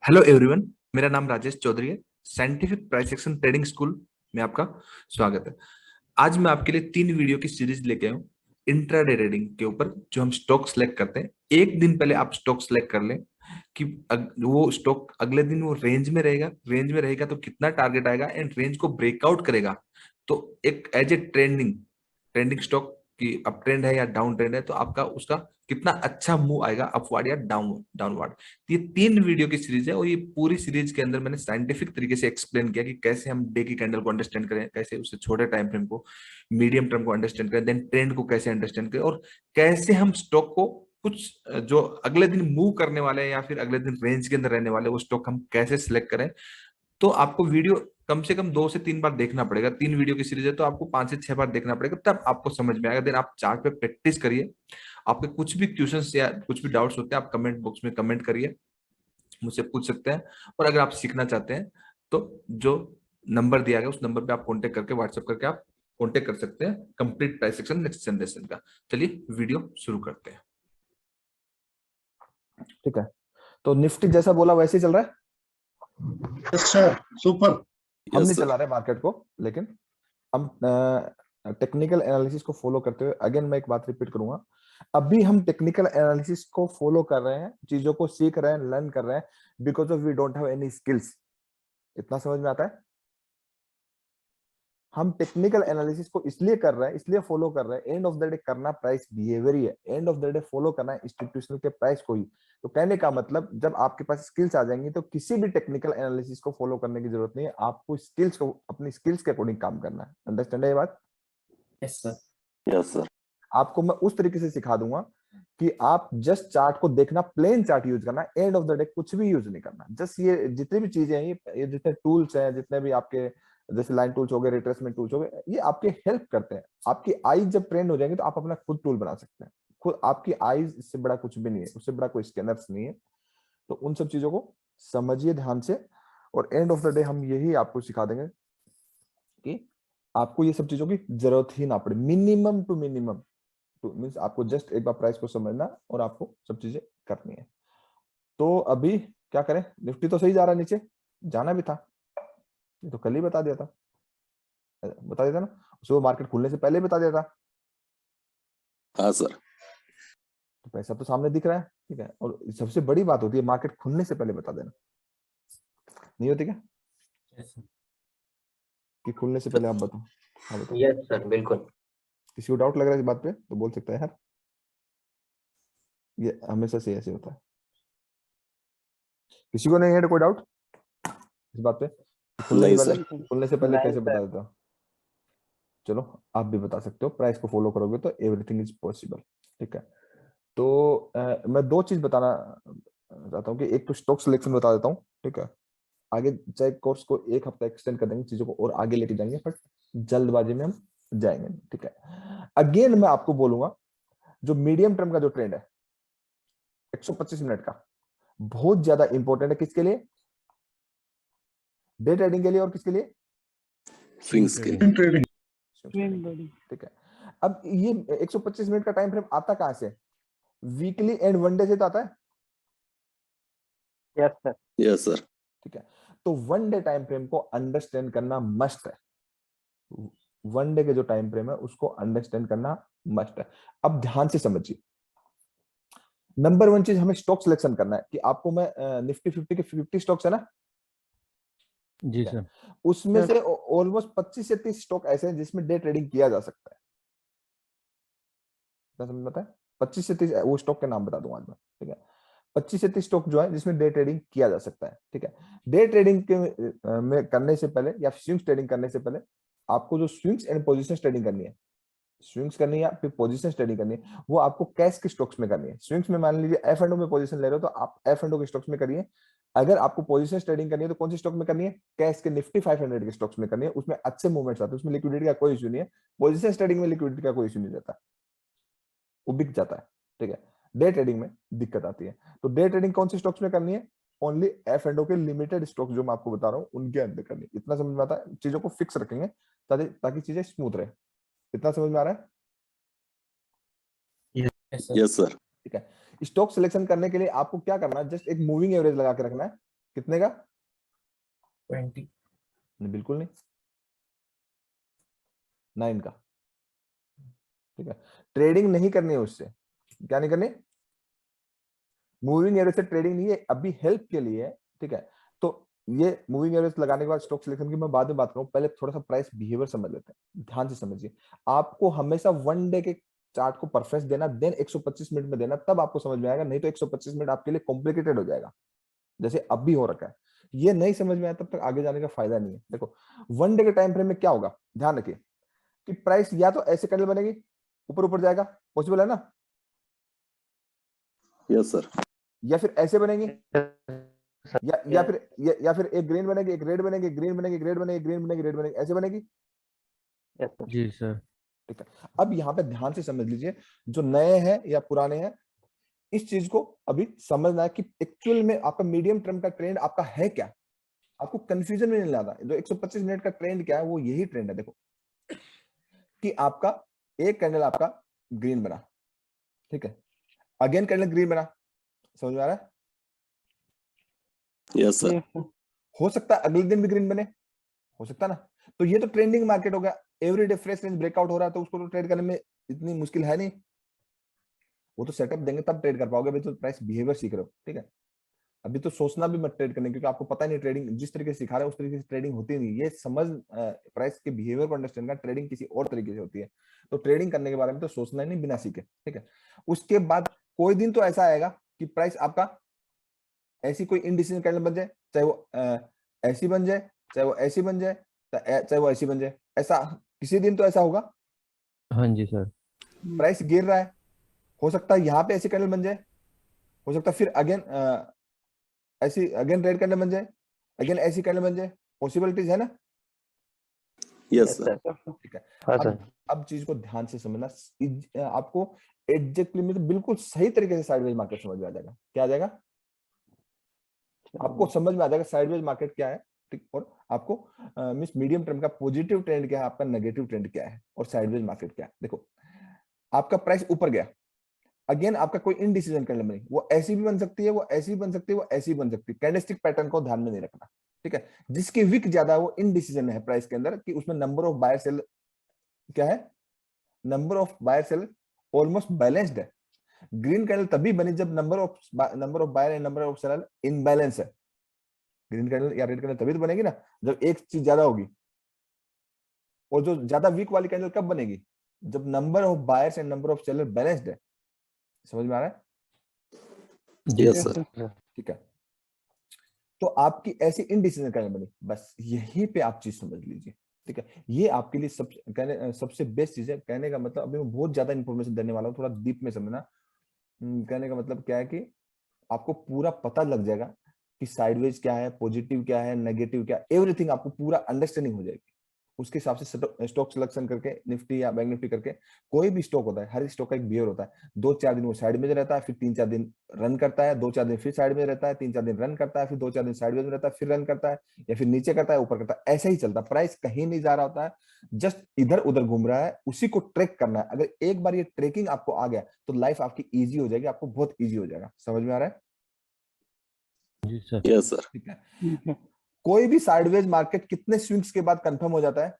Hello everyone. मेरा नाम राजेश चौधरी है। Scientific price action trading school में आपका स्वागत है। आज मैं आपके लिए 3 वीडियो की सीरीज लेके आया हूँ इंट्राडे ट्रेडिंग के ऊपर, जो हम स्टॉक सेलेक्ट करते हैं। एक दिन पहले आप स्टॉक सेलेक्ट कर लें कि वो स्टॉक अगले दिन वो रेंज में रहेगा तो कितना टारगेट आएगा, एंड रेंज को ब्रेकआउट करेगा तो एक as a trending trending stock की अप ट्रेंड है या डाउन ट्रेंड है तो आपका उसका कितना अच्छा मूव आएगा, अपवर्ड या डाउनवर्ड। ये 3 वीडियो की सीरीज है, और ये पूरी सीरीज के अंदर मैंने साइंटिफिक तरीके से एक्सप्लेन किया कि कैसे हम डे की कैंडल को अंडरस्टैंड करें, कैसे उससे छोटे टाइम फ्रेम को, मीडियम टर्म को अंडरस्टैंड करें, देन ट्रेंड को कैसे अंडरस्टैंड करें, और कैसे हम स्टॉक को कुछ जो अगले दिन मूव करने वाले हैं या फिर अगले दिन रेंज के अंदर रहने वाले वो स्टॉक हम कैसे सिलेक्ट करें। तो आपको वीडियो कम से कम 2 से 3 बार देखना पड़ेगा। 3 वीडियो की सीरीज है तो आपको 5 से 6 बार देखना पड़ेगा, तब आपको समझ में आएगा। देन आप चार्ट पे प्रैक्टिस करिए। आपके कुछ भी क्वेश्चंस या कुछ भी डाउट्स होते हैं आप कमेंट बॉक्स में कमेंट करिए, मुझसे पूछ सकते हैं। और अगर आप सीखना चाहते हैं तो जो नंबर दिया गया उस नंबर पे आप कांटेक्ट करके, व्हाट्सएप करके आप कांटेक्ट कर सकते हैं complete price section next generation का। चलिए वीडियो शुरू करते हैं। ठीक है, तो निफ्टी जैसा बोला वैसे ही चल रहा है। Yes sir, super. हम यस नहीं सर। चला रहे मार्केट को, लेकिन हम टेक्निकल एनालिसिस को फॉलो करते हुए, अगेन मैं एक बात रिपीट करूंगा, अभी हम टेक्निकल एनालिसिस को फॉलो कर रहे हैं, चीजों को सीख रहे हैं, लर्न कर रहे हैं, because of we don't have any skills. इतना समझ में आता है। हम टेक्निकल एनालिसिस को इसलिए कर रहे हैं, इसलिए फॉलो कर रहे हैं, एंड ऑफ द डे करना प्राइस बिहेवियर ही है, end of the day follow करना इंस्टीट्यूशनल के प्राइस को ही। तो कहने का मतलब, जब आपके पास स्किल्स आ जाएंगी तो किसी भी टेक्निकल एनालिसिस को फॉलो करने की जरूरत नहीं है, आपको स्किल्स को अपनी स्किल्स के अकॉर्डिंग काम करना है। अंडरस्टैंड है ये बात? Yes sir. Yes sir. आपको मैं उस तरीके से सिखा दूंगा कि आप जस्ट चार्ट को देखना, प्लेन चार्ट यूज करना, एंड ऑफ द डे कुछ भी यूज नहीं करना। जस्ट ये जितनी भी चीजें हैं, ये जितने टूल्स हैं, जितने भी आपके जैसे लाइन टूल्स हो गए, रिट्रेसमेंट टूल्स हो गए, ये आपके हेल्प करते हैं। आपकी आईज जब ट्रेंड हो जाएंगे तो आप अपना खुद टूल बना सकते हैं। खुद आपकी आईज इससे बड़ा कुछ भी नहीं है, उससे बड़ा कोई स्कैनर्स नहीं है। तो उन सब चीजों को समझिए ध्यान से, और एंड ऑफ द डे हम यही आपको सिखा देंगे कि आपको ये सब चीजों की जरूरत ही ना पड़े। मिनिमम टू मिनिमम मीन्स आपको जस्ट एक बार प्राइस को समझना और आपको सब चीजें करनी है। तो अभी क्या करें? निफ्टी तो सही जा रहा है, नीचे जाना भी था, ये तो कल ही बता दिया था, बता दिया था ना, उसको मार्केट खुलने से पहले बता दिया था। हाँ सर। तो पैसा तो सामने दिख रहा है, ठीक है। और सबसे बड़ी बात होती है मार्केट खुलने से पहले बता देना, नहीं होती क्या कि खुलने से पहले आप बताओ? हाँ बताओ। यस सर, बिल्कुल। किसी को डाउट लग रहा है इस बात पे तो बोल सकता है यार, ये हमेशा से ऐसे होता है। किसी को नहीं है कोई डाउट इस बात पे? नहीं सर। खुलने से पहले नहीं कैसे सर। बता देता? चलो आप भी बता सकते हो, प्राइस को फॉलो करोगे तो एवरीथिंग इज पॉसिबल। ठीक है, तो मैं 2 चीज बताना चाहता हूँ कि एक तो स्टॉक सिलेक्शन बता देता हूँ, ठीक है। आगे चाहे कोर्स को 1 हफ्ता एक्सटेंड कर देंगे, चीजों को और आगे लेके जाएंगे, बट जल्दबाजी में हम जाएंगे, ठीक है। अगेन मैं आपको बोलूंगा, जो मीडियम टर्म का जो ट्रेंड है 125 मिनट का, बहुत ज्यादा इंपॉर्टेंट है। किसके लिए? डे ट्रेडिंग के लिए, और किसके लिए? स्विंग्स के लिए। ट्रेडिंग। ठीक है। अब ये 125 मिनट का टाइम फ्रेम आता कहां से? वीकली एंड वनडे से तो आता है। Yes sir. Yes sir. ठीक है, तो वन डे टाइम फ्रेम को अंडरस्टैंड करना मस्ट है। वन डे के जो टाइम फ्रेम है उसको अंडरस्टैंड करना मस्ट है। अब ध्यान से समझिए, नंबर 1 चीज, हमें स्टॉक सिलेक्शन करना है कि आपको मैं निफ्टी 50 के 50 स्टॉक्स है ना जी सर। उसमें से ऑलमोस्ट 25 से 30 स्टॉक ऐसे हैं जिसमें डे ट्रेडिंग किया जा सकता है। समझ में आता है? 25 से 30 वो स्टॉक के नाम बता दूंगा आज मैं, ठीक है। 25 से 30 स्टॉक जो है जिसमें डे ट्रेडिंग किया जा सकता है, ठीक है। डे ट्रेडिंग के में करने से पहले या स्विंग्स ट्रेडिंग करने से पहले आपको जो स्विंग्स एंड पोजीशंस ट्रेडिंग करनी है, स्विंग्स करनी है या फिर पोजीशन ट्रेडिंग करनी है, वो आपको कैश के स्टॉक्स में करनी है। स्विंग्स में मान लीजिए एफ एंड ओ में पोजीशन ले रहे हो तो आप एफ एंड ओ के स्टॉक्स में करिए। अगर आपको पोजीशन ट्रेडिंग करनी है तो कौन से स्टॉक में करनी है? कैश के निफ्टी 500 के स्टॉक्स में करनी है। उसमें अच्छे मूवमेंट्स आते हैं, उसमें लिक्विडिटी का कोई इशू नहीं है। पोजीशन ट्रेडिंग में लिक्विडिटी का कोई इशू नहीं रहता, वो बिक जाता है, ठीक है। डे ट्रेडिंग में दिक्कत आती है। तो डे ट्रेडिंग कौन से स्टॉक्स में करनी है? ओनली एफ एंड ओ के लिमिटेड स्टॉक्स जो मैं आपको बता रहा हूँ उनके अंदर करनी है। इतना समझ में आता है? चीजों को फिक्स रखेंगे ताकि चीजें स्मूथ रहे। इतना समझ में आ रहा है? Yes sir. ठीक है। स्टॉक सिलेक्शन करने के लिए आपको क्या करना है? जस्ट एक मूविंग एवरेज लगा के रखना है, कितने का? 20। नहीं, बिल्कुल नहीं, 9 का। ठीक है, ट्रेडिंग नहीं करनी है उससे। क्या नहीं करनी? मूविंग एवरेज से ट्रेडिंग नहीं है, अभी हेल्प के लिए है। ठीक है, तो ये मूविंग एवरेज लगाने के बाद स्टॉक सिलेक्शन की मैं बाद में बात करूं, पहले थोड़ा सा प्राइस बिहेवियर समझ लेते हैं, ध्यान से समझिए। आपको हमेशा 1 डे के चार्ट को परफेक्ट देना, देन 125 मिनट में देना, तब आपको समझ में आएगा, नहीं तो 125 मिनट आपके लिए कॉम्प्लिकेटेड हो जाएगा, जैसे अब भी हो रखा है। ये नहीं समझ में आया तब तक आगे जाने का फायदा नहीं है। देखो 1 डे के टाइम फ्रेम में क्या होगा, ध्यान रखिए कि प्राइस या तो ऐसे कैंडल बनेगी, ऊपर ऊपर जाएगा, पॉसिबल है ना, यस सर। या फिर ऐसे बनेगी, या फिर एक ग्रीन बनेगी, एक रेड बनेगी, ग्रीन बनेगी, रेड बनेगी, ग्रीन बनेगी, रेड बनेगी, ऐसे बनेगी। जी सर। ठीक है, अब यहाँ पे ध्यान से समझ लीजिए, जो नए हैं या पुराने हैं, इस चीज को अभी समझना है कि एक्चुअल में आपका मीडियम टर्म का ट्रेंड आपका है क्या। आपको कंफ्यूजन में नहीं लाना, जो 125 मिनट का ट्रेंड क्या है, वो यही ट्रेंड है। देखो कि आपका एक कैंडल आपका ग्रीन बना, ठीक है, अगेन कैंडल ग्रीन बना, समझ में आ रहा है? Yes sir. हो सकता है अगले दिन भी ग्रीन बने, हो सकता है ना। तो ये तो ट्रेंडिंग मार्केट हो गया, एवरीडे फ्रेश रेंज ब्रेकआउट हो रहा है, तो उसको तो ट्रेड करने में इतनी मुश्किल है नहीं। वो तो सेटअप देंगे तब ट्रेड कर पाओगे, अभी तो प्राइस बिहेवियर सीख रहे हो। ठीक है, अभी तो सोचना भी मत ट्रेड करने, क्योंकि आपको पता नहीं ट्रेडिंग जिस तरीके से सिखा रहे हैं उस तरीके से ट्रेडिंग होती नहीं। ये समझ प्राइस के बिहेवियर को अंडरस्टैंड कर, ट्रेडिंग किसी और तरीके से होती है। तो ट्रेडिंग करने के बारे में तो सोचना ही नहीं बिना सीखे। ठीक है, उसके बाद कोई दिन तो ऐसा आएगा कि प्राइस आपका ऐसी कोई इनडिसीजन कैंडल बन जाए, चाहे वो ऐसी बन जाए, चाहे वो ऐसी बन जाए, चाहे वो ऐसी बन जाए, ऐसा किसी दिन तो ऐसा होगा। हाँ जी सर। प्राइस गिर रहा है, हो सकता है यहाँ पे ऐसी कैंडल बन जाए, हो सकता है फिर अगेन ऐसी अगेन रेड कैंडल बन जाए, अगेन ऐसी कैंडल बन जाए, पॉसिबिलिटीज है ना। Yes sir. ठीक है, अब चीज को ध्यान से समझना, आपको एग्जैक्टली में बिल्कुल सही तरीके से साइडवेज मार्केट समझ में आ जाएगा। क्या आ जाएगा? आपको समझ में आ जाएगा साइडवेज मार्केट क्या है। ठीक, और आपको मींस मीडियम टर्म का पॉजिटिव ट्रेंड क्या है, आपका नेगेटिव ट्रेंड क्या है, और साइडवेज मार्केट क्या है। देखो आपका प्राइस ऊपर गया, अगेन आपका कोई इनडिसीजन कैंडल बनी, वो ऐसी भी बन सकती है, वो ऐसी भी बन सकती है, वो ऐसी भी बन सकती है। कैंडलस्टिक पैटर्न को ध्यान में नहीं रखना। ठीक है, जिसकी विक ज्यादा है वो इनडिसीजन है प्राइस के अंदर, कि उसमें नंबर ऑफ बायर सेल क्या है, number of buyer sell almost balanced है। ग्रीन कैंडल तभी बनी जब number of buyer and number of seller imbalance है। ग्रीन कैंडल या रेड कैंडल तभी तो बनेगी ना जब एक चीज ज्यादा होगी। और जो ज्यादा वीक वाली कैंडल कब बनेगी? जब number of buyers and number of seller balanced है। समझ में आ रहा है? Yes sir. ठीक है, तो आपकी ऐसी इनडिसीजन कैंडल बनी, बस यहीं पे आप चीज समझ लीजिए। ठीक है, ये आपके लिए सबसे बेस्ट चीज है। कहने का मतलब, अभी मैं बहुत ज्यादा इंफॉर्मेशन देने वाला हूँ, थोड़ा डीप में समझना। कहने का मतलब क्या है कि आपको पूरा पता लग जाएगा कि साइडवेज क्या है, पॉजिटिव क्या है, नेगेटिव क्या है, एवरीथिंग आपको पूरा अंडरस्टैंडिंग हो जाएगी। उसके हिसाब से स्टॉक सिलेक्शन करके, निफ्टी या बैंक निफ्टी करके, कोई भी स्टॉक होता है, हर स्टॉक का एक बिहेवियर होता है। 2-4 दिन वो साइड में रहता है, फिर 3-4 दिन रन करता है, 2-4 दिन फिर साइड में रहता है, 3-4 दिन रन करता है, फिर 2-4 दिन साइड में रहता है, फिर रन करता है, या फिर नीचे करता है, ऊपर करता है। ऐसा ही चलता है, प्राइस कहीं नहीं जा रहा होता है, जस्ट इधर उधर घूम रहा है, उसी को ट्रैक करना है। अगर एक बार ये ट्रैकिंग आपको आ गया तो लाइफ आपकी ईजी हो जाएगी, आपको बहुत ईजी हो जाएगा। समझ में आ रहा है? जी सर। Yes sir. ठीक है, कोई भी साइडवेज मार्केट कितने स्विंग्स के बाद कंफर्म हो जाता है?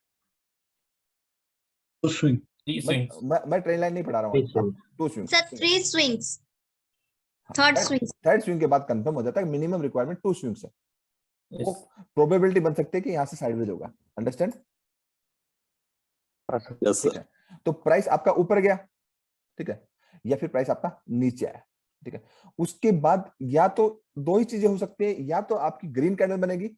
मैं ट्रेन लाइन नहीं पढ़ा रहा हूँ, 2 swing. Sir 3 swings, third swing. Third swing के बाद कंफर्म हो जाता है। मिनिमम रिक्वायरमेंट 2 स्विंग्स है। वो प्रोबेबिलिटी बन सकती है कि यहाँ से साइडवेज होगा। अंडरस्टैंड? यस ठीक सर। है, तो प्राइस आपका ऊपर गया, ठीक है, या फिर प्राइस आपका नीचे आया। ठीक है, उसके बाद या तो 2 ही चीजें हो सकती है, या तो आपकी ग्रीन कैंडल बनेगी,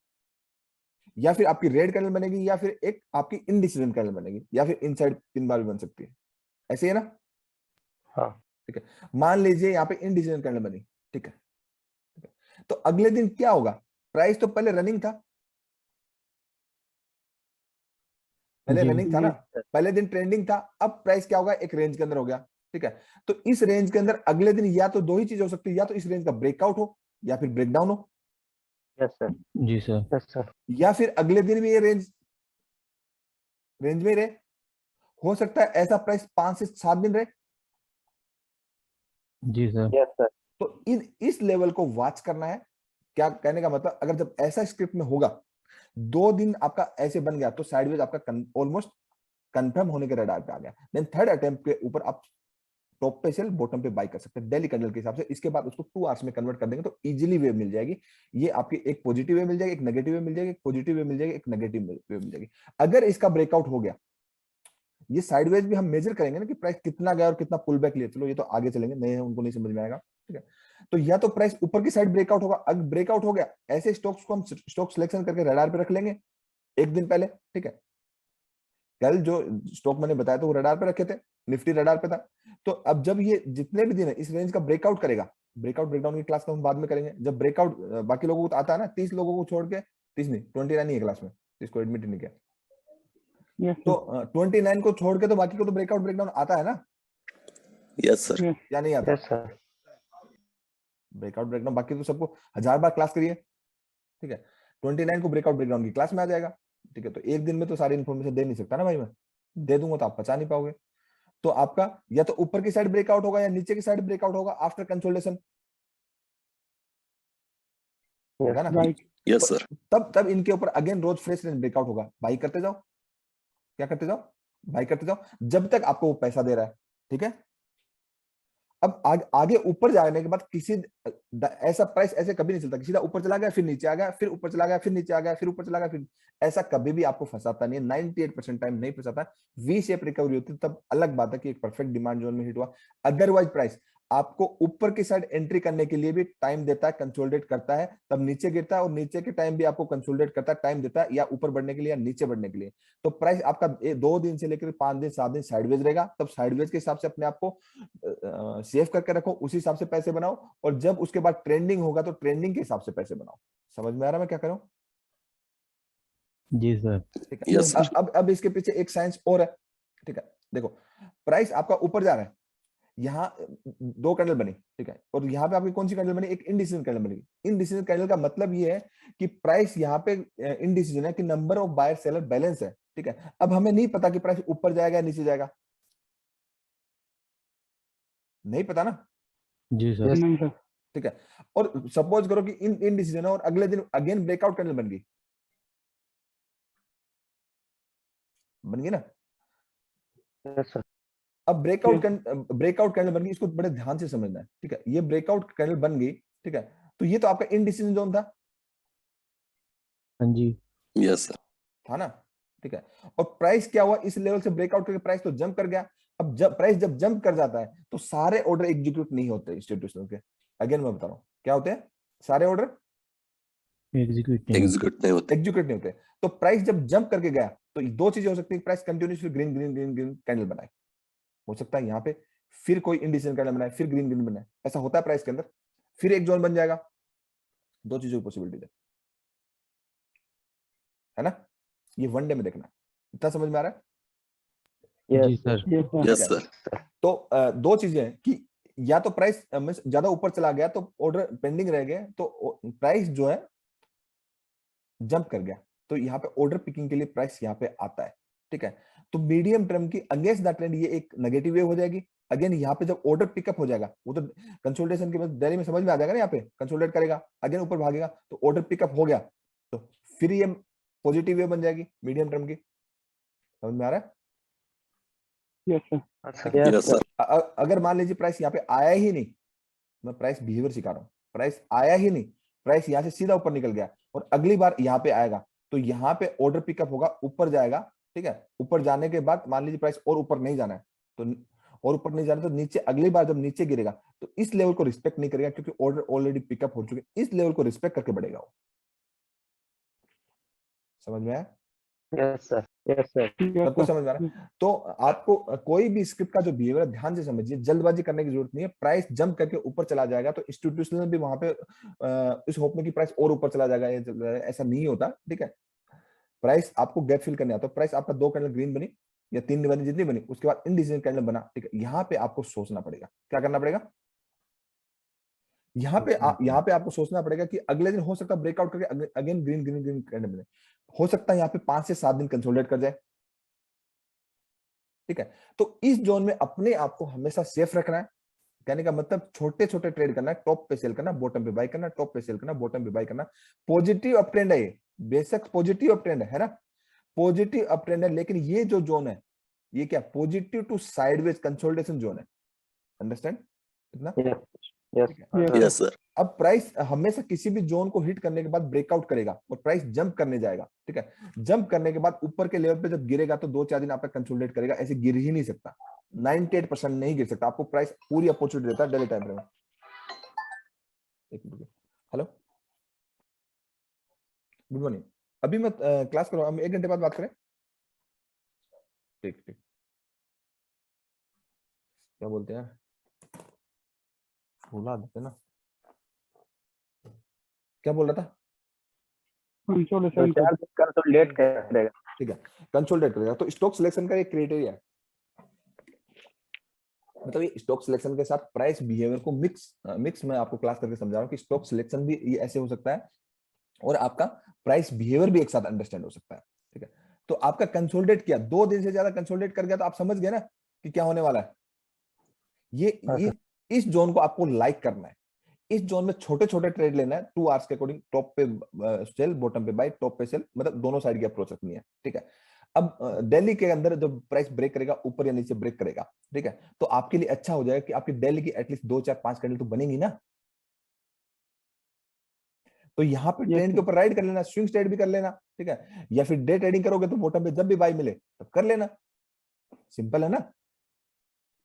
या फिर आपकी रेड कैंडल बनेगी, या फिर एक आपकी इनडिसीजन कैंडल बनेगी, या फिर इनसाइड पिन बार भी बन सकती है। ऐसे है ना? हाँ। ठीक है, मान लीजिए यहाँ पे इनडिसीजन कैंडल बनी। ठीक है, तो अगले दिन क्या होगा? प्राइस तो पहले रनिंग था, पहले जी। रनिंग था ना, पहले दिन ट्रेंडिंग था। अब प्राइस क्या होगा? एक रेंज के अंदर हो गया। ठीक है, तो इस रेंज के अंदर अगले दिन या तो 2 ही चीज हो सकती है, या तो इस रेंज का ब्रेकआउट हो, या फिर ब्रेकडाउन हो, यस सर। जी सर। Yes sir. या फिर अगले दिन भी ये रेंज में ही रहे। हो सकता है ऐसा प्राइस 5 से 7 दिन रहे। जी सर। Yes sir. तो इस लेवल को वॉच करना है क्या कहने का मतलब, अगर जब ऐसा स्क्रिप्ट में होगा 2 दिन आपका ऐसे बन गया तो साइडवेज आपका ऑलमोस्ट कंफर्म होने के रडार पे आ गया। देन थर्ड अटेम्प्ट के ऊपर आप टॉप पे सेल बॉटम पे बाय कर सकते हैं डेली कैंडल के हिसाब से। इसके बाद उसको 2 आवर्स में कन्वर्ट कर देंगे तो इजीली वे मिल जाएगी। ये आपकी एक पॉजिटिव वे मिल जाएगी, एक नेगेटिव वे मिल जाएगी, एक पॉजिटिव वे मिल जाएगी, एक नेगेटिव वे मिल जाएगी। अगर इसका ब्रेकआउट हो गया, ये साइडवेज भी हम मेजर करेंगे ना कि प्राइस कितना गया और कितना पुल बैक लिया। चलो ये तो आगे चलेंगे, नए उनको नहीं समझ में आएगा, ठीक है। तो या तो प्राइस ऊपर की साइड ब्रेकआउट होगा, अगर ब्रेकआउट हो गया ऐसे स्टॉक्स को हम स्टॉक सिलेक्शन करके रडार पे रख लेंगे एक दिन पहले, ठीक है। कल जो स्टॉक मैंने बताया था वो रडार पे रखे थे, निफ्टी रडार पे था। तो अब जब ये जितने भी दिन है इस रेंज का ब्रेकआउट करेगा, ब्रेकआउट ब्रेकडाउन की क्लास तो हम बाद में करेंगे। जब ब्रेकआउट बाकी लोगों को तो आता है ना, 30 लोगों को छोड़ के, 30 नहीं 29 ही है क्लास में, इसको एडमिट नहीं किया। तो 29 को छोड़ के तो बाकी को तो ब्रेकआउट ब्रेकडाउन आता है ना? Yes sir. या नहीं आता? Yes sir. ब्रेकआउट ब्रेकडाउन बाकी तो सबको 1000 बार क्लास करिए, ठीक है। 29 को ब्रेकआउट ब्रेकडाउन की क्लास में आ जाएगा, ठीक है। तो एक दिन में तो सारी इन्फॉर्मेशन दे नहीं सकता ना भाई, मैं दे दूंगा तो आप बचा नहीं पाओगे। तो आपका या तो ऊपर की साइड ब्रेकआउट होगा या नीचे की साइड ब्रेकआउट होगा आफ्टर कंसोलिडेशन, होगा ना? Yes sir. तब इनके ऊपर अगेन रोज फ्रेश रेंज ब्रेकआउट होगा, बाई करते जाओ। क्या करते जाओ? बाई करते जाओ जब तक आपको वो पैसा दे रहा है, ठीक है। अब आगे ऊपर जाने के बाद किसी ऐसा प्राइस ऐसे कभी नहीं चलता कि सीधा ऊपर चला गया फिर नीचे आ गया, फिर ऊपर चला गया फिर नीचे आ गया, फिर ऊपर चला गया फिर, ऐसा कभी भी आपको फंसाता नहीं है। 98% टाइम नहीं फंसाता। वी शेप रिकवरी होती है तब अलग बात है कि एक परफेक्ट डिमांड जोन में हिट हुआ। अदरवाइज प्राइस आपको ऊपर की साइड एंट्री करने के लिए भी टाइम देता है, कंसोलिडेट करता है, तब नीचे गिरता है और नीचे के टाइम भी आपको कंसोलिडेट करता है, टाइम देता है या ऊपर बढ़ने के लिए या नीचे बढ़ने के लिए। तो प्राइस आपका 2 दिन से लेकर 5 दिन 7 दिन साइडवेज रहेगा, तब साइडवेज के हिसाब से अपने आप को सेव करके रखो, उसी हिसाब से पैसे बनाओ। और जब उसके बाद ट्रेंडिंग होगा तो ट्रेंडिंग के हिसाब से पैसे बनाओ। समझ में आ रहा है मैं क्या कर रहा हूं? जी सर। ठीक है। Yes sir. अब इसके पीछे एक साइंस और है, ठीक है। देखो प्राइस आपका ऊपर जा रहा है, यहाँ 2 कैंडल बनी, ठीक है। और यहाँ पे आपकी कौन सी कैंडल बनी? एक इनडिसीजन कैंडल बनी। इनडिसीजन कैंडल का मतलब ये है कि प्राइस यहाँ पे इनडिसीजन है कि number of buyer seller balance है, ठीक है। अब हमें नहीं पता कि प्राइस ऊपर जाएगा या नीचे जाएगा, नहीं पता ना? जी सर। ठीक है। और सपोज करो कि इनडिसीजन है और अगले दिन अगेन ब्रेकआउट कैंडल बन गई, बन गई ना? Yes sir. अब ब्रेकआउट कैंडल बन गई, इसको बड़े ध्यान से समझना है, ठीक है। ये ब्रेकआउट कैंडल बन गई, ठीक है। तो ये तो आपका इनडिसीजन जोन था, हाँ जी। Yes sir. था ना? ठीक है। और प्राइस क्या हुआ? इस लेवल से ब्रेकआउट करके प्राइस तो जंप कर गया। अब जब प्राइस जंप कर जाता है तो सारे ऑर्डर एग्जीक्यूट नहीं होते इंस्टीट्यूशनल के। अगेन मैं बता रहा हूं क्या होते हैं सारे ऑर्डर? एग्जीक्यूट नहीं होते। एग्जीक्यूट नहीं होते। तो प्राइस जब जंप करके गया तो 2 चीजें हो सकती है, price continuously green green green green candle बनाए, हो सकता है यहाँ पे फिर कोई इंडिसीजन कैंडल बनाए, फिर ग्रीन ग्रीन बनाए, ऐसा होता है प्राइस के अंदर, फिर एक जोन बन जाएगा। 2 चीजों की पॉसिबिलिटी है ना? ये वन डे में देखना। इतना समझ में आ रहा है? जी सर। Yes sir. तो 2 चीजें हैं कि या तो प्राइस ज्यादा ऊपर चला गया तो ऑर्डर पेंडिंग रह गए, तो प्राइस जो है जंप कर गया, तो यहाँ पे ऑर्डर पिकिंग के लिए प्राइस यहाँ पे आता है, ठीक है। तो मीडियम टर्म की अगेंस्ट द ट्रेंड ये एक नेगेटिव वेव हो जाएगी। अगेन यहाँ पे जब ऑर्डर पिकअप हो जाएगा, वो तो कंसोलिडेशन के बाद डेली में समझ में आ जाएगा ना, यहाँ पे कंसोलिडेट करेगा अगेन ऊपर भागेगा, तो ऑर्डर पिकअप हो गया तो फिर ये पॉजिटिव वेव बन जाएगी मीडियम टर्म की। समझ में आ रहा है? Yes sir. अगर मान लीजिए प्राइस यहाँ पे आया ही नहीं, मैं प्राइस बिहेवियर सिखा रहा हूँ, प्राइस आया ही नहीं, प्राइस यहाँ से सीधा ऊपर निकल गया और अगली बार यहाँ पे आएगा तो यहाँ पे ऑर्डर पिकअप होगा, ऊपर जाएगा, ठीक है। ऊपर जाने के बाद मान लीजिए प्राइस और ऊपर नहीं जाना है तो, और ऊपर नहीं जाना तो नीचे, अगली बार जब नीचे गिरेगा तो इस लेवल को रिस्पेक्ट नहीं करेगा क्योंकि ऑर्डर ऑलरेडी पिकअप हो चुके, इस लेवल को रिस्पेक्ट करके बढ़ेगा वो। समझ में आया? Yes sir. Yes sir. सबको समझ में आ रहा है? तो आपको कोई भी स्क्रिप्ट का जो बिहेवियर है ध्यान से समझिए, जल्दबाजी करने की जरूरत नहीं है। प्राइस जंप करके ऊपर चला जाएगा तो इंस्टीट्यूशनल भी वहां पे इस होप में कि प्राइस और ऊपर चला जाएगा, ऐसा नहीं होता, ठीक है। प्राइस आपको गैप फिल करने आता है। प्राइस आपका 2 कैंडल ग्रीन बनी या 3 बनी, जितनी बनी, उसके बाद इंडिसीजन कैंडल बना, ठीक है। यहाँ पे आपको सोचना पड़ेगा, क्या करना पड़ेगा? यहाँ पे आपको सोचना पड़ेगा कि अगले दिन हो सकता है ब्रेकआउट करके again green green green candle बने, हो सकता है यहाँ पे 5 से 7 दिन कंसोलिडेट कर जाए, ठीक है। तो इस जोन में अपने आप को हमेशा सेफ रखना है, कहने का मतलब छोटे छोटे ट्रेड करना है, टॉप पे सेल करना, बॉटम पे बाय करना, टॉप पे सेल करना, बॉटम पे बाय करना। पॉजिटिव अप ट्रेंड है ये, बेशक पॉजिटिव अप ट्रेंड है ना, पॉजिटिव अप ट्रेंड है, लेकिन ये जो जोन है ये क्या, positive to sideways consolidation zone है। अंडरस्टैंड इतना? Yes. Yes, sir. अब प्राइस हमेशा किसी भी जोन को हिट करने के बाद ब्रेकआउट करेगा और प्राइस जंप करने जाएगा, ठीक है। जंप करने के बाद ऊपर के लेवल पे जब गिरेगा तो 2-4 दिन आपका कंसोलिडेट करेगा, ऐसे गिर ही नहीं सकता, 98% नहीं गिर सकता। आपको प्राइस पूरी अपॉर्चुनिटी देता है डेली टाइम फ्रेम में। Hello, good morning. अभी मैं क्लास करूँ, हम 1 घंटे बाद बात करें? ठीक ठीक, क्या बोलते हैं, भूला देते ना, क्या बोल रहा था? कंसोलिडेट करेगा। ठीक है, कंसोलिडेट करेगा। तो स्टॉक सिलेक्शन का एक क्राइटेरिया है, मतलब ये स्टॉक सिलेक्शन के साथ प्राइस बिहेवियर को मिक्स मैं आपको क्लास करके समझा रहा हूँ कि स्टॉक सिलेक्शन भी ये ऐसे हो सकता है और आपका प्राइस बिहेवियर भी एक साथ अंडरस्टैंड हो सकता है, ठीक है। तो आपका कंसोलिडेट किया, 2 दिन से ज्यादा कंसोलिडेट कर गया तो आप समझ गए ना कि क्या होने वाला है। ये इस जोन को आपको लाइक करना है, इस जोन में छोटे छोटे ट्रेड लेना है, 2 आवर्स के अकॉर्डिंग, टॉप पे सेल, बॉटम पे बाय, टॉप पे सेल, मतलब दोनों साइड की अप्रोच रखनी है, ठीक है। अब दिल्ली के अंदर जब प्राइस ब्रेक करेगा, ऊपर या नीचे ब्रेक करेगा, ठीक है, तो आपके लिए अच्छा हो जाएगा कि आपकी दिल्ली की एटलीस्ट 2, 4, 5 कैंडल तो बनेगी ना। तो यहाँ पे ट्रेंड के ऊपर राइड कर लेना, स्विंग ट्रेड भी कर लेना, ठीक है। या फिर डे ट्रेडिंग करोगे तो बॉटम पे जब भी बाय मिले तब कर लेना, सिंपल है ना।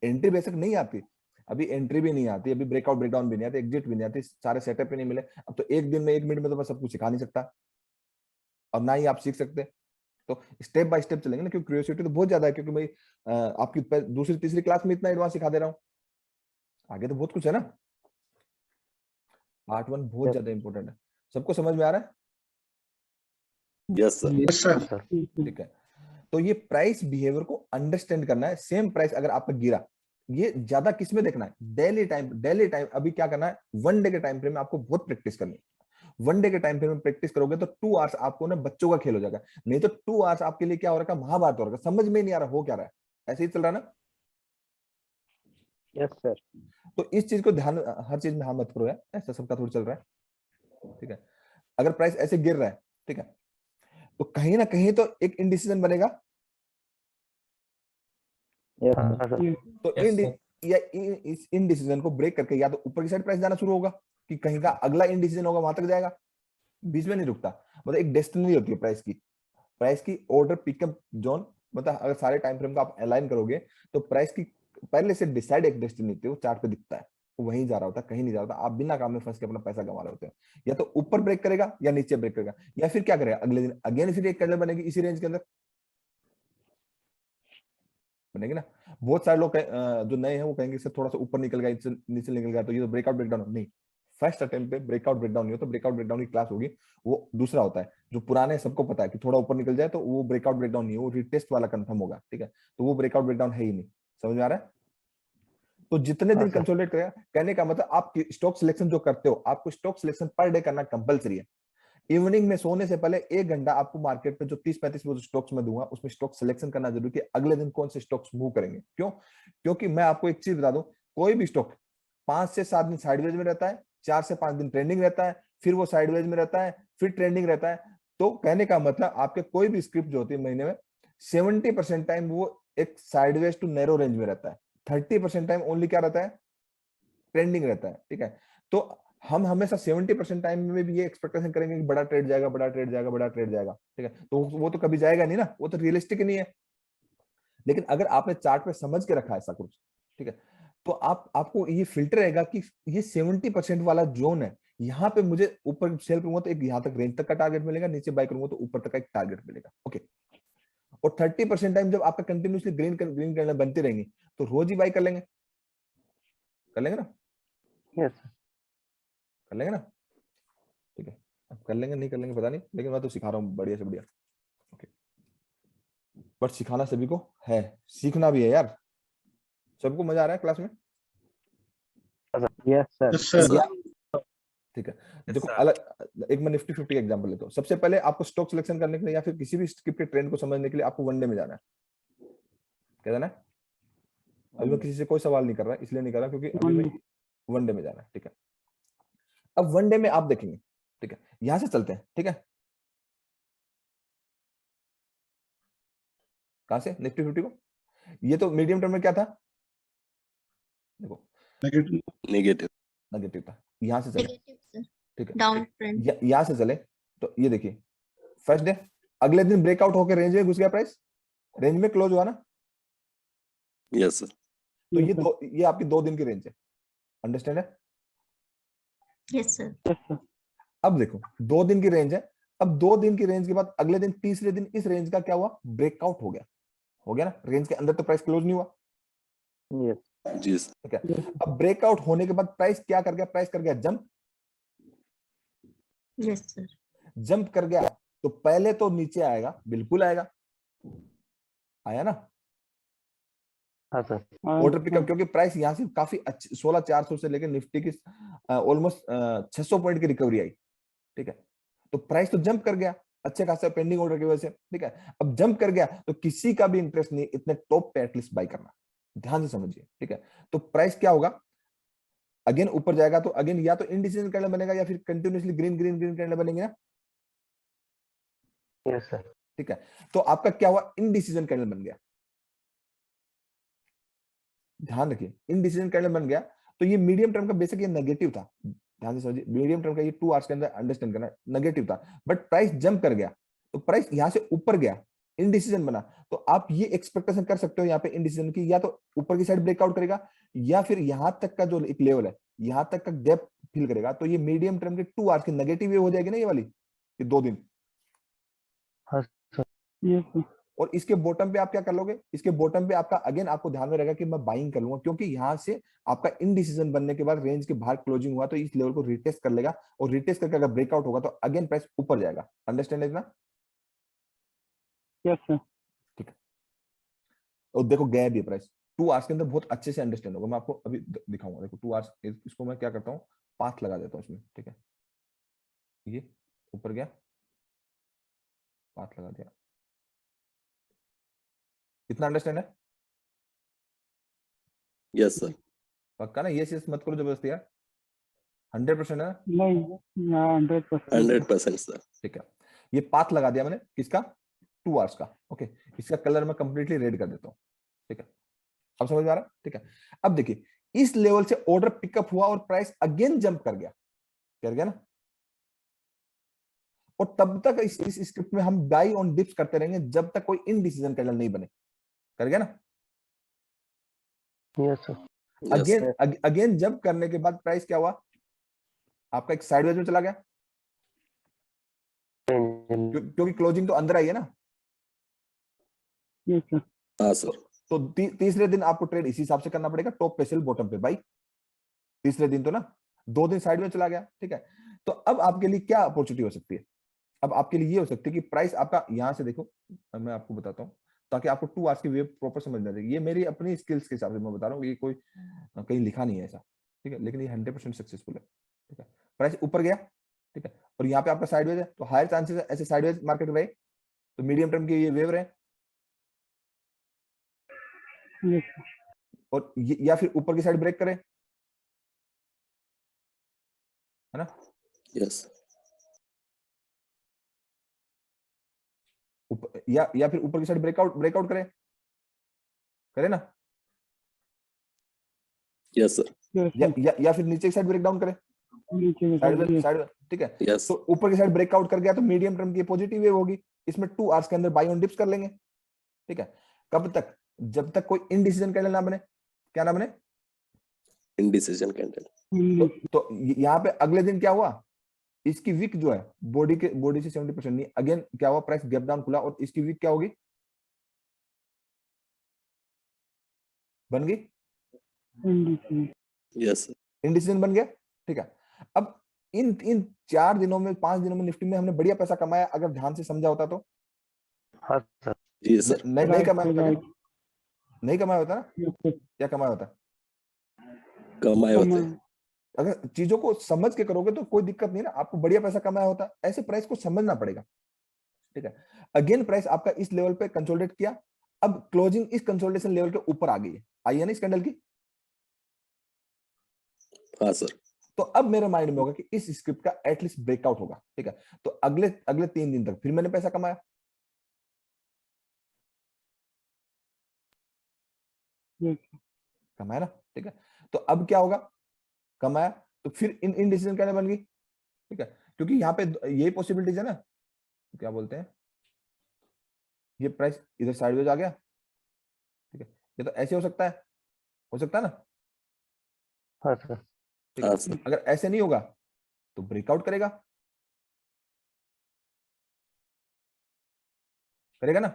एंट्री बेसिक नहीं आती, अभी एंट्री भी नहीं आती, अभी ब्रेकआउट ब्रेकडाउन भी नहीं आती, एग्जिट भी नहीं आती, सारे सेटअप भी नहीं मिले। अब तो एक दिन में 1 मिनट में तो मैं सब कुछ सिखा नहीं सकता और ना ही आप सीख सकते। तो स्टेप बाय स्टेप चलेंगे ना, क्योंकि क्यूरियोसिटी तो बहुत ज्यादा है, क्योंकि मैं आपकी दूसरी तीसरी क्लास में इतना एडवांस सिखा दे रहा हूँ, आगे तो बहुत कुछ है ना। पार्ट 1 बहुत ज्यादा इंपॉर्टेंट है। सबको समझ में आ रहा है? Yes, sir. Yes, sir. ठीक है, तो ये प्राइस बिहेवियर को अंडरस्टैंड करना है। सेम प्राइस अगर आपका गिरा, ये ज्यादा किस में देखना है, डेली टाइम। अभी क्या करना है, 1 डे के टाइम फ्रेम में आपको बहुत प्रैक्टिस करनी है। 1 डे के टाइम फ्रेम में प्रैक्टिस करोगे तो 2 आवर्स आपको ना बच्चों का खेल हो जाएगा, नहीं तो 2 आवर्स आपके लिए क्या हो रहा है, महाभारत हो रहा है, समझ में ही नहीं आ रहा हो क्या रहा है, ऐसे ही चल रहा है ना। Yes, sir. तो इस चीज को ध्यान, हर चीज में हाँ मत करो यार, ऐसा सबका थोड़ी चल रहा है, ठीक है। अगर प्राइस ऐसे गिर रहा है, ठीक है, तो कहीं ना कहीं तो एक इंडिसीजन बनेगा। Yes, sir. तो इस इंडिसीजन को ब्रेक करके या तो ऊपर की साइड प्राइस जाना शुरू होगा कि कहीं का अगला इंडिसीजन होगा, वहां तक जाएगा, बीच में नहीं रुकता। मतलब एक डेस्टिनी होती है प्राइस की ऑर्डर पिकअप जोन। मतलब अगर सारे टाइम फ्रेम को आप अलाइन करोगे तो प्राइस की पहले से डिसाइड एक डेस्टिनी होती है, वो चार्ट पे दिखता है, वो वहीं जा रहा होता है, कहीं नहीं जा रहा होता। आप बिना काम में फंस के अपना पैसा कमा रहे होते हैं। या तो ऊपर ब्रेक करेगा या नीचे ब्रेक करेगा, या फिर क्या करेगा, अगले दिन अगेन फिर एक कैंडल बनेगी इसी रेंज के अंदर बनेगी ना। बहुत सारे लोग जो नए हैं वो कहेंगे सर थोड़ा सा ऊपर निकल गया, नीचे निकल गया तो ये तो ब्रेकआउट ब्रेकडाउन नहीं। फर्स्ट अटेम्प्ट पे ब्रेकआउट ब्रेकडाउन नहीं होता, ब्रेकआउट ब्रेकडाउन की क्लास होगी, वो दूसरा होता है। जो पुराने सबको पता है कि थोड़ा ऊपर निकल जाए तो वो ब्रेकआउट ब्रेकडाउन नहीं है, वो रिटेस्ट वाला कंफर्म होगा, ठीक है। तो वो ब्रेकआउट ब्रेकडाउन है ही नहीं, समझ में आ रहा है। तो जितने दिन कंसोलिडेट करेगा, कहने का मतलब आप स्टॉक सिलेक्शन जो करते हो, आपको स्टॉक सिलेक्शन पर डे करना कंपलसरी है। इवनिंग में सोने से पहले 1 घंटा आपको मार्केट में जो 30-35 स्टॉक्स में दूंगा उसमें स्टॉक सिलेक्शन करना जरूरी है, अगले दिन कौन से स्टॉक्स मूव करेंगे। क्यों? क्योंकि मैं आपको एक चीज बता दूं, कोई भी स्टॉक 5 से 7 दिन साइडवेज में रहता है, 4 से 5 दिन ट्रेंडिंग रहता है, फिर वो साइडवेज में रहता है, फिर ट्रेंडिंग रहता है। तो कहने का मतलब आपके कोई भी स्क्रिप्ट जो होती है महीने में 70% टाइम वो एक साइडवेज टू नैरो रेंज में रहता है, 30% टाइम ओनली क्या रहता है, ट्रेंडिंग रहता है, ठीक है। तो हम हमेशा 70% टाइम में भी ये एक्सपेक्टेशन करेंगे कि बड़ा ट्रेड जाएगा, बड़ा ट्रेड जाएगा, बड़ा ट्रेड जाएगा, ठीक है। तो वो तो कभी जाएगा नहीं ना, वो तो रियलिस्टिक नहीं है। लेकिन अगर आपने चार्ट पे समझ के रखा है ऐसा कुछ, ठीक है, तो आपको ये फिल्टर रहेगा कि ये 70% वाला जोन है, यहाँ पे मुझे ऊपर सेल करूंगा तो एक यहाँ तक रेंज तक का टारगेट मिलेगा, नीचे बाय करूंगा तो ऊपर तक का एक टारगेट मिलेगा, ओके। और 30% टाइम जब आपका कंटिन्यूसली ग्रीन कैंडल बनती रहेंगी तो रोज ही बाय कर लेंगे ना। Yes, कर लेंगे ना, ठीक है। अब कर लेंगे नहीं कर लेंगे पता नहीं, लेकिन मैं तो सिखा रहा हूँ बढ़िया से बढ़िया, ओके। बट सिखाना सभी को है, सीखना भी है यार। सबको मजा आ रहा है क्लास में? yes, sir. Yes, sir. ठीक है, देखो अलग एक मैं निफ्टी 50 का एग्जांपल लेता हूँ। सबसे पहले आपको स्टॉक सिलेक्शन करने के लिए या फिर किसी भी स्क्रिप्ट के ट्रेंड को समझने के लिए आपको 1 डे में जाना है। क्या जाना है? अभी मैं किसी से कोई सवाल नहीं कर रहा, इसलिए नहीं कर रहा क्योंकि अभी मैं वनडे में जाना है, ठीक है। अब वनडे में आप देखेंगे, ठीक है, यहां से चलते हैं, ठीक है। कहां से? निफ्टी 50 को। ये तो मीडियम टर्म में क्या था, देखो नेगेटिव नेगेटिव था, यहां से चले, Negative, sir. ठीक है, Down trend. यहां से चले तो ये देखिए फर्स्ट डे, अगले दिन ब्रेकआउट होकर रेंज में घुस गया, प्राइस रेंज में क्लोज हुआ ना, यस सर तो ये आपकी 2 दिन की रेंज है, अंडरस्टैंड है। Yes, sir. अब देखो 2 दिन की रेंज है, अब 2 दिन की रेंज के बाद अगले दिन तीसरे दिन इस रेंज का क्या हुआ, ब्रेकआउट हो गया ना, रेंज के अंदर तो प्राइस क्लोज नहीं हुआ, Yes. जी सर ठीक है। अब ब्रेकआउट होने के बाद प्राइस क्या कर गया, प्राइस कर गया जंप, Yes, sir. जंप कर गया तो पहले तो नीचे आएगा, बिल्कुल आएगा, आया ना हाँ सर. ऑर्डर पिकअप, क्योंकि प्राइस यहां से काफी अच्छी 16,400 से लेकर निफ्टी की ऑलमोस्ट 600 पॉइंट की रिकवरी आई, ठीक है। तो प्राइस तो जंप कर गया अच्छे खासा पेंडिंग ऑर्डर की वजह से, ठीक है। अब जंप कर गया तो किसी का भी इंटरेस्ट नहीं इतने टॉप पे एटलीस्ट बाय करना, ध्यान से समझिए, ठीक है। तो प्राइस क्या होगा, अगेन ऊपर जाएगा तो अगेन या तो इनडिसीजन कैंडल बनेगा या फिर continuously green green green candle बनेंगे ना, Yes, sir. ठीक है। तो आपका क्या हुआ, इनडिसीजन कैंडल बन गया, ध्यान रखिए इनडिसीजन कैंडल बन गया। तो ये मीडियम टर्म का बेसिक ये नेगेटिव था, ध्यान से समझिए, मीडियम टर्म का ये 2 आवर्स के अंदर अंडरस्टैंड करना, नेगेटिव था, बट प्राइस जंप कर गया तो प्राइस यहां से ऊपर गया, इनडिसीजन बना, तो आप ये एक्सपेक्टेशन कर सकते हो यहाँ पे इनडिसीजन की, या तो ऊपर की साइड ब्रेकआउट करेगा या फिर यहां तक का जो एक लेवल है यहां तक का गैप फिल करेगा, तो ये मीडियम टर्म के 2 आवर्स की नेगेटिव वेव हो जाएगी ना, ये वाली ये 2 दिन। हाँ सर. और इसके बॉटम पे आप क्या कर लोगे, इसके बॉटम पे आपका अगेन आपको ध्यान में रहेगा कि मैं बाइंग कर लूंगा, क्योंकि यहां से आपका इनडिसीजन बनने के बाद रेंज के बाहर क्लोजिंग हुआ तो इस लेवल को रिटेस्ट कर लेगा, और रिटेस्ट करके अगर ब्रेकआउट होगा तो अगेन प्राइस ऊपर जाएगा, अंडरस्टैंड है इतना? Yes, sir. ठीक है। और देखो गया भी प्राइस 2 आवर्स के अंदर बहुत अच्छे से अंडरस्टैंड होगा, मैं आपको अभी दिखाऊंगा, देखो 2 आवर्स, इसको मैं क्या करता हूँ, पाथ लगा देता हूँ इसमें, ठीक है, ये ऊपर गया, पाथ लगा दिया, इतना अंडरस्टैंड है? यस सर पक्का ना, ये चीज मत करो जबरदस्ती यार, 100% है ना? नहीं, 100%. 100% सर ठीक है, ये पाथ लगा दिया मैंने, किसका, 2 आवर्स का, ओके। इसका कलर मैं कंप्लीटली रेड कर देता हूँ, ठीक है, अब समझ में आ रहा है, ठीक है। अब देखिए इस लेवल से ऑर्डर पिकअप हुआ और प्राइस अगेन जंप कर गया ना, और तब तक इस स्क्रिप्ट में हम बाई ऑन डिप्स करते रहेंगे जब तक कोई इनडिसीजन कैंडल नहीं बने, कर गया ना। Yes, sir. अगेन जंप करने के बाद प्राइस क्या हुआ, आपका एक साइडवेज में चला गया, क्योंकि क्लोजिंग तो अंदर आई है ना। Yes, sir. हाँ सर तो तीसरे दिन आपको ट्रेड इसी हिसाब से करना पड़ेगा, टॉप पे सेल बॉटम पे बाई, तीसरे दिन तो ना, 2 दिन साइड में चला गया, ठीक है। तो अब आपके लिए क्या अपॉर्चुनिटी हो सकती है, अब आपके लिए ये हो सकती है कि प्राइस आपका यहां से देखो, मैं आपको बताता हूँ ताकि आपको 2 आवर्स की वेव प्रॉपर समझ में आ जाए, ये मेरी अपनी स्किल्स के हिसाब से मैं बता रहा हूँ, ये कोई कहीं लिखा नहीं है ऐसा, ठीक है, लेकिन ये 100% सक्सेसफुल है, ठीक है। प्राइस ऊपर गया, ठीक है, और यहाँ पे आपका साइडवेज है, तो हायर चांसेस है ऐसे साइडवेज मार्केट रहे, तो मीडियम टर्म की ये वेव रहे, Yes, sir. और या फिर ऊपर की साइड ब्रेक करे, है ना, यस या फिर ऊपर की साइड ब्रेकआउट करे ना, यस सर या फिर नीचे की साइड ब्रेक डाउन करे, साइड, ठीक है। यस तो ऊपर की साइड ब्रेकआउट कर गया तो मीडियम टर्म की पॉजिटिव वेव होगी, इसमें 2 आवर्स के अंदर बाय ऑन डिप्स कर लेंगे, ठीक है। कब तक, जब तक कोई इनडिसीजन कैंडल ना बने, क्या ना बने, इनडिसीजन कैंडल तो यहाँ पे अगले दिन क्या हुआ, इसकी वीक जो है बॉडी से 70% नहीं, अगेन क्या हुआ, प्राइस गैप डाउन खुला और इसकी वीक क्या होगी, बन गई यस इनडिसीजन बन गया, ठीक है। अब इन 4 दिनों में 5 दिनों में निफ्टी में हमने बढ़िया पैसा कमाया, अगर ध्यान से समझा होता तो। हाँ सर. जी सर नहीं कमाया होता क्या? नहीं कमाया होता ना, क्या कमाया होता, कमाए होते हैं अगर चीजों को समझ के करोगे तो कोई दिक्कत नहीं ना, आपको बढ़िया पैसा कमाया होता, ऐसे प्राइस को समझना पड़ेगा, ठीक है। अगेन प्राइस आपका इस लेवल पे कंसोलिडेट किया, अब क्लोजिंग इस कंसोलिडेशन लेवल के ऊपर आ गई है, आई है ना इस कैंडल की। हाँ सर। तो अब मेरे माइंड में होगा कि इस स्क्रिप्ट का एटलीस्ट ब्रेकआउट होगा, ठीक है। तो अगले अगले 3 दिन तक फिर मैंने पैसा कमाया, yes, कमाया ना, ठीक है। तो अब क्या होगा, कमाया, तो फिर इन डिसीजन कैंडल बन गई, ठीक है। क्योंकि यहाँ पे यही पॉसिबिलिटीज है ना, क्या बोलते हैं, ये प्राइस इधर साइडवेज आ गया, ठीक है। ये तो ऐसे हो सकता है ना, हाँ सर, ठीक हाँ है। सर। अगर ऐसे नहीं होगा तो ब्रेकआउट करेगा ना।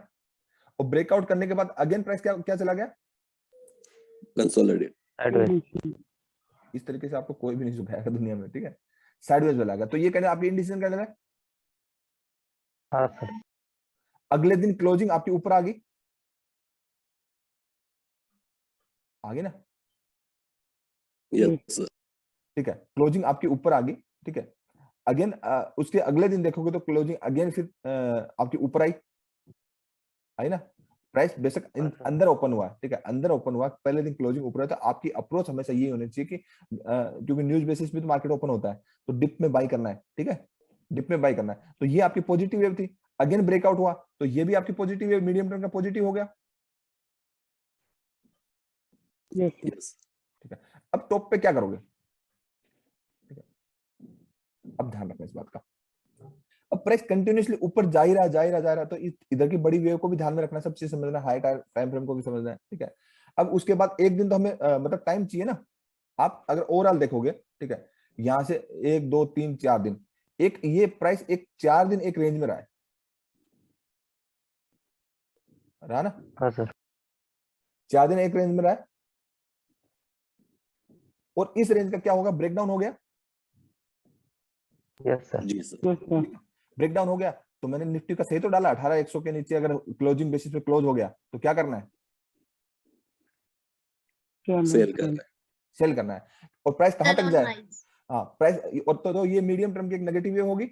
और ब्रेकआउट करने के बाद अगेन प्राइस क्या क्या चला गया, कंसोलिडेट। sideways, इस तरीके से आपको कोई भी नहीं सिखाएगा दुनिया में, ठीक है। साइडवेज वाला गया, तो ये कैंडल आपकी इंडिसीजन कैंडल है। हाँ सर, अगले दिन क्लोजिंग आपकी ऊपर आ गई ना, यस सर। ठीक है। क्लोजिंग आपकी ऊपर आ गई, ठीक है। अगेन उसके अगले दिन देखोगे तो क्लोजिंग अगेन फिर आपकी ऊपर आई ना। प्राइस बेशक अंदर ओपन हुआ, ठीक है, अंदर ओपन हुआ, पहले दिन क्लोजिंग ऊपर है, तो आपकी अप्रोच हमेशा ये होनी चाहिए कि क्योंकि न्यूज बेसिस पे तो मार्केट ओपन होता है, तो डिप में बाई करना है, ठीक है, डिप में बाई करना है। तो ये आपकी पॉजिटिव वेव थी, अगेन ब्रेकआउट हुआ, तो ये भी आपकी पॉजिटिव वेव, मीडियम टर्म का पॉजिटिव हो गया, yes, sir, यस। ठीक है। अब टॉप पे क्या करोगे, ठीक है, अब ध्यान रखना इस बात का। अब प्राइस कंटिन्यूअसली ऊपर जा ही रहा, तो इधर की बड़ी वेव को भी ध्यान में रखना, सब चीज समझना, हाई टाइम फ्रेम को भी समझना है, ठीक है। अब उसके बाद एक दिन तो हमें मतलब टाइम चाहिए ना। आप अगर ओवरऑल देखोगे, ठीक है, यहां से 1 2 3 4 दिन, एक ये प्राइस एक 4 दिन एक रेंज में रहा ना, हाँ सर, 4 दिन एक रेंज में रहा है, और इस रेंज का क्या होगा, ब्रेकडाउन हो गया, yes sir, जी सर। yes sir, ब्रेकडाउन हो गया, तो मैंने निफ्टी का सही तो डाला, 18,100 के नीचे अगर क्लोजिंग बेसिस पे क्लोज हो गया तो क्या करना है, सेल कर रहा है। सेल करना है। और प्राइस कहां Sell तक on जाए, rise. हाँ प्राइस, और तो ये मीडियम टर्म की एक नेगेटिव वेव होगी,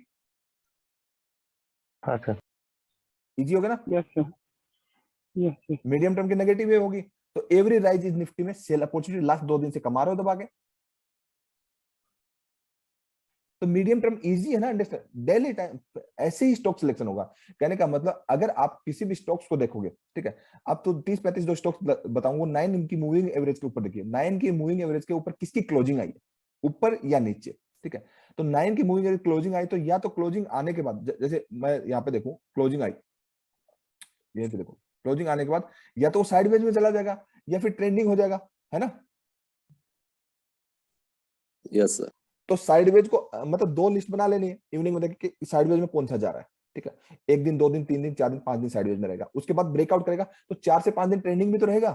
हाँ सर, इजी होगा ना, yes sir, yes sir, medium term की नेगेटिव वेव होगी, तो एवरी राइज इज निफ्टी में सेल अपॉर्चुनिटी लास्ट 2 दिन से कमा रहे हो दबा के। तो मीडियम टर्म इजी है ना अंडरस्टैंड, डेली टाइम ऐसे ही स्टॉक सिलेक्शन होगा। कहने का मतलब अगर आप किसी भी स्टॉक्स को देखोगे, ठीक है, आप तो 30-35 जो स्टॉक्स बताऊंगा, 9 इनकी मूविंग एवरेज के ऊपर देखिए, 9 की मूविंग एवरेज के ऊपर किसकी क्लोजिंग आई है, ऊपर या नीचे, ठीक है। तो 9 की मूविंग एवरेज क्लोजिंग आई, तो या तो क्लोजिंग आने के बाद, जैसे मैं यहाँ पे देखूं क्लोजिंग आई, ये देखो क्लोजिंग आने के बाद या तो साइडवेज में चला जाएगा या फिर ट्रेंडिंग हो जाएगा, है ना। Yes sir. तो साइडवेज को मतलब 2 लिस्ट बना लेनी है, इवनिंग में देख के साइडवेज में कौन सा जा रहा है, ठीक है। 1 दिन 2 दिन 3 दिन 4 दिन 5 दिन साइडवेज में रहेगा, उसके बाद ब्रेकआउट करेगा, तो 4 से 5 दिन ट्रेंडिंग भी तो रहेगा।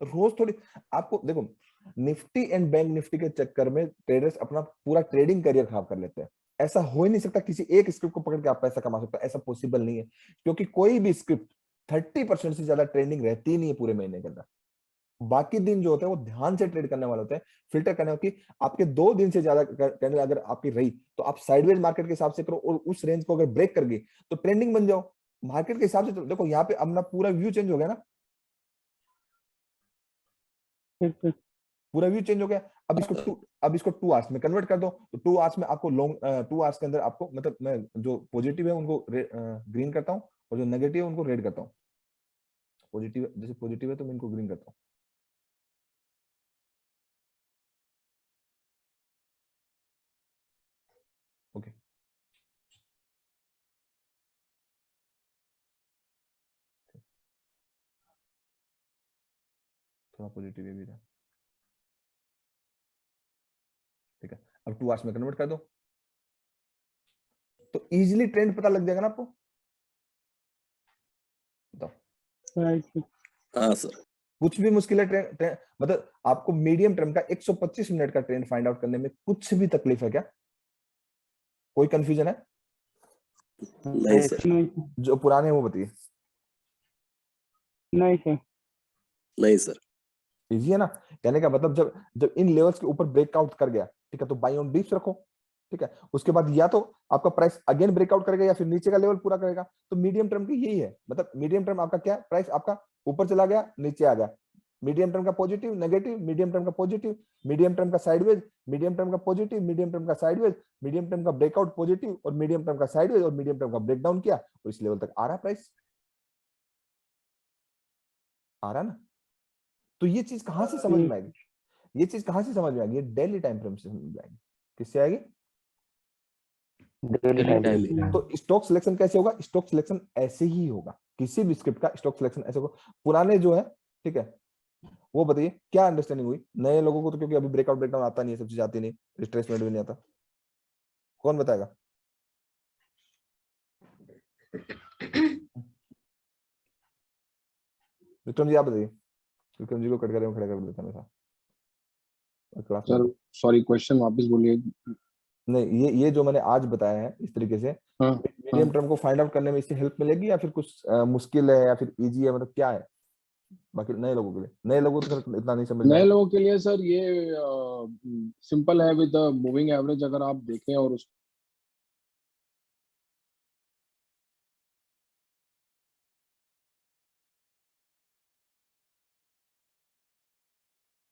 रोज थोड़ी आपको देखो, निफ्टी एंड बैंक निफ्टी के चक्कर में ट्रेडर्स अपना पूरा ट्रेडिंग करियर खराब कर लेते हैं। ऐसा हो ही नहीं सकता किसी एक स्क्रिप्ट को पकड़ के आप पैसा कमा सकते हो, ऐसा पॉसिबल नहीं है, क्योंकि कोई भी स्क्रिप्ट 30% से ज्यादा ट्रेंडिंग रहती नहीं है पूरे महीने के अंदर। बाकी दिन जो होते हैं वो ध्यान से ट्रेड करने वाले होते हैं, फिल्टर करने की। आपके 2 दिन से ज्यादा कैंडल अगर आपकी रही तो आप साइडवेज मार्केट के हिसाब से करो, और उस रेंज को अगर ब्रेक कर गई तो ट्रेंडिंग बन जाओ मार्केट के हिसाब से। तो देखो यहाँ पे अपना पूरा व्यू चेंज हो गया ना, yes sir, पूरा व्यू चेंज हो गया। अब इसको 2 आवर्स में कन्वर्ट कर दो, तो 2 आवर्स में आपको लॉन्ग 2 आवर्स के अंदर आपको मतलब मैं जो पॉजिटिव है उनको ग्रीन करता हूँ, और जो नेगेटिव है उनको रेड करता हूँ। पॉजिटिव जैसे पॉजिटिव है तो मैं इनको ग्रीन करता हूँ, ओके। थोड़ा पॉजिटिव भी था, ठीक है। अब 2 आवर्स में कन्वर्ट कर दो, तो इजीली ट्रेंड पता लग जाएगा ना आपको, बताओ। right sir, हाँ सर। कुछ भी मुश्किल है ट्रेंड मतलब आपको मीडियम टर्म का 125 मिनट का ट्रेंड फाइंड आउट करने में कुछ भी तकलीफ है क्या, कोई कंफ्यूजन है, नहीं सर। नहीं sir, जो पुराने हैं वो बताइए। नहीं sir, नहीं सर। इजी है ना, कहने का मतलब जब जब इन लेवल्स के ऊपर ब्रेकआउट कर गया, ठीक है, तो बाई ऑन डिप्स रखो, ठीक है। उसके बाद या तो आपका प्राइस अगेन ब्रेकआउट करेगा या फिर नीचे का लेवल पूरा करेगा। तो मीडियम टर्म की यही है, मतलब मीडियम टर्म आपका क्या है, प्राइस आपका ऊपर चला गया, नीचे आ गया, मीडियम टर्म का पॉजिटिव, नेगेटिव, मीडियम टर्म का पॉजिटिव, मीडियम टर्म का साइडवेज, मीडियम टर्म का पॉजिटिव, मीडियम टर्म का साइडवेज, मीडियम टर्म का ब्रेकआउट पॉजिटिव और मीडियम टर्म का साइडवेज और मीडियम टर्म का ब्रेकडाउन किया और इस लेवल तक आ रहा प्राइस, आ रहा ना। तो ये चीज कहां से समझ में आएगी, ये चीज कहां से समझ में आएगी, ये डेली टाइम फ्रेम से समझ में आएगी। किससे आएगी? डेली टाइम तो स्टॉक सिलेक्शन कैसे होगा? स्टॉक सिलेक्शन ऐसे ही होगा, किसी भी स्क्रिप्ट का स्टॉक सिलेक्शन ऐसे होगा। पुराने जो है, ठीक है, वो बताइए क्या अंडरस्टैंडिंग हुई? नए लोगों को तो क्योंकि अभी ब्रेकआउट ब्रेकडाउन आता नहीं है, सब चीज आती नहीं, रिट्रेसमेंट भी नहीं आता, कौन बताएगा? विक्रम जी आप बताइए, विक्रम जी को कट कर खड़ा कर देता हमेशा क्लास में। सर सॉरी, क्वेश्चन वापस बोलिए। नहीं, ये जो मैंने आज बताया है इस तरीके से, हाँ, मीडियम टर्म को फाइंड आउट करने में इससे हेल्प मिलेगी या फिर कुछ मुश्किल है या फिर इजी है, मतलब क्या है? बाकी नए लोगों के लिए, नए लोगों को तो इतना नहीं समझ में नए आएगा। लोगों के लिए सर ये सिंपल है। विद मूविंग एवरेज अगर आप देखें और उस